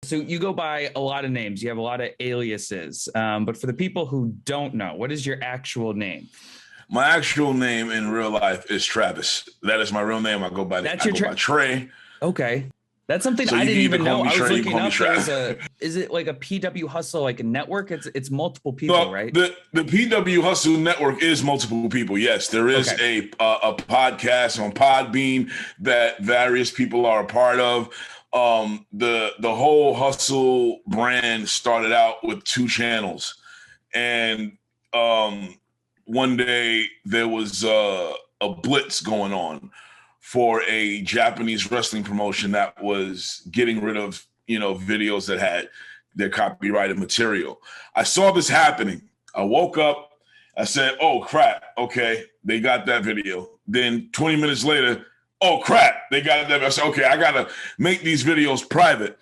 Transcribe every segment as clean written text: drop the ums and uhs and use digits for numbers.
So you go by a lot of names. You have a lot of aliases. But for the people who don't know, what is your actual name? My actual name in real life is Travis. That is my real name. I go by Trey. Okay. That's something So I didn't even know. I was Trey, looking up. Is it like a PW Hustle, like a network? It's multiple people, right? The PW Hustle network is multiple people. Yes, there is a podcast on Podbean that various people are a part of. The whole Hustle brand started out with 2 channels, and one day there was a blitz going on for a Japanese wrestling promotion that was getting rid of, videos that had their copyrighted material. I saw this happening. I woke up. I said, oh, crap. Okay, they got that video. Then 20 minutes later, oh, crap, they got that. I said, okay, I got to make these videos private.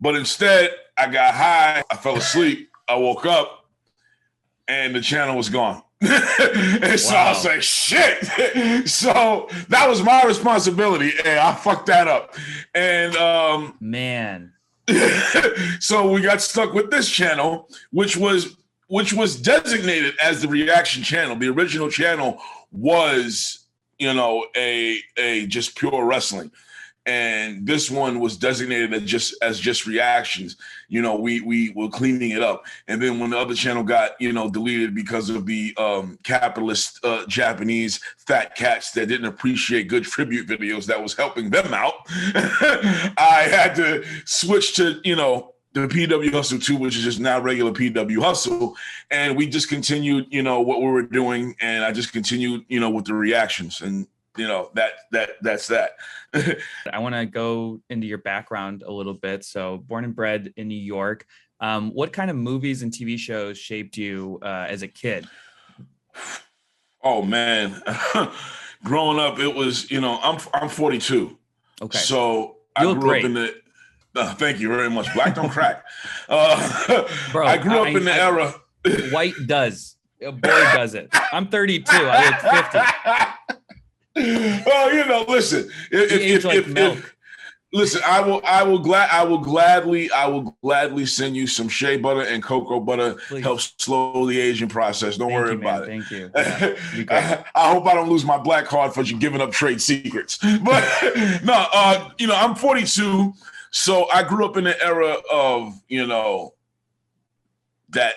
But instead, I got high. I fell asleep. I woke up, and the channel was gone. And so I was like, shit. So that was my responsibility, and I fucked that up. And man. So we got stuck with this channel, which was designated as the Reaction channel. The original channel was, a just pure wrestling. And this one was designated as just reactions. We were cleaning it up. And then when the other channel got, deleted because of the capitalist Japanese fat cats that didn't appreciate good tribute videos that was helping them out, I had to switch to, the PW Hustle 2, which is just now regular PW Hustle. And we just continued, what we were doing. And I just continued, with the reactions. And, that's that. I want to go into your background a little bit. So born and bred in New York. What kind of movies and TV shows shaped you as a kid? Oh, man. Growing up, it was, I'm 42. Okay. So I grew up in the, thank you very much. Black don't crack. Bro, I grew up in the era. White does. A boy does it. I'm 32. I look 50. Well, listen. Listen, I will gladly send you some shea butter and cocoa butter. Please. Help slow the aging process. Don't worry about it. Thank you. I hope I don't lose my black card for you giving up trade secrets. But no, I'm 42, so I grew up in the era of that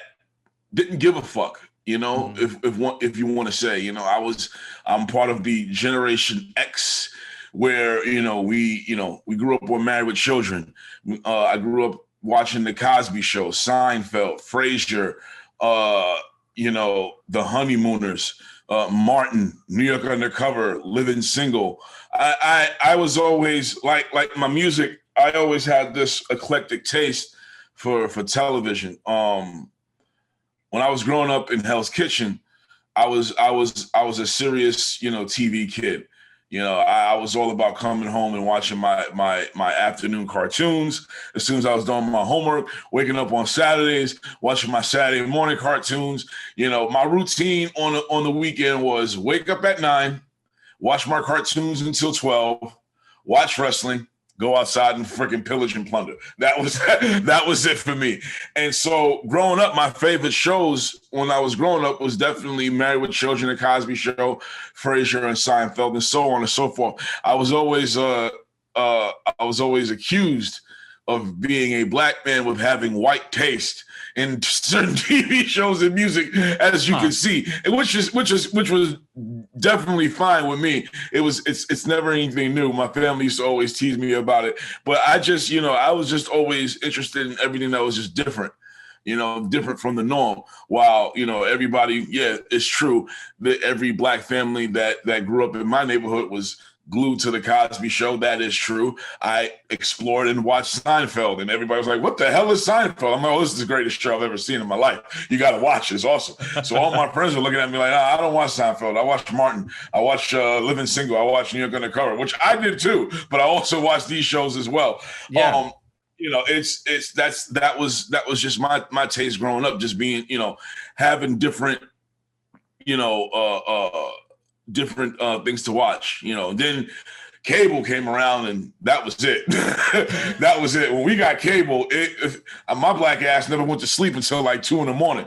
didn't give a fuck. If you want to say, I'm part of the Generation X, where we grew up, we're married with children. I grew up watching the Cosby Show, Seinfeld, Frasier, the Honeymooners, Martin, New York Undercover, Living Single. I was always like my music. I always had this eclectic taste for television. When I was growing up in Hell's Kitchen, I was a serious, TV kid. I was all about coming home and watching my afternoon cartoons. As soon as I was doing my homework, waking up on Saturdays, watching my Saturday morning cartoons. My routine on the weekend was wake up at 9, watch my cartoons until 12, watch wrestling, go outside and freaking pillage and plunder. That was it for me. And so growing up, my favorite shows when I was growing up was definitely Married with Children, The Cosby Show, Frasier, and Seinfeld, and so on and so forth. I was always accused of being a black man with having white taste in certain TV shows and music, as you can see, which was definitely fine with me. It's never anything new. My family used to always tease me about it, but I was just always interested in everything that was just different. Different from the norm. While, everybody, it's true that every black family that grew up in my neighborhood was glued to the Cosby Show. That is true. I explored and watched Seinfeld, and everybody was like, what the hell is Seinfeld? I'm like, this is the greatest show I've ever seen in my life. You got to watch it. It's awesome. So all my friends were looking at me like, I don't watch Seinfeld. I watch Martin. I watch Living Single. I watch New York Undercover, which I did too, but I also watched these shows as well. Yeah. That was just my taste growing up, just being, having different, different things to watch, then Cable came around and that was it. That was it. When we got cable, my black ass never went to sleep until like 2 a.m.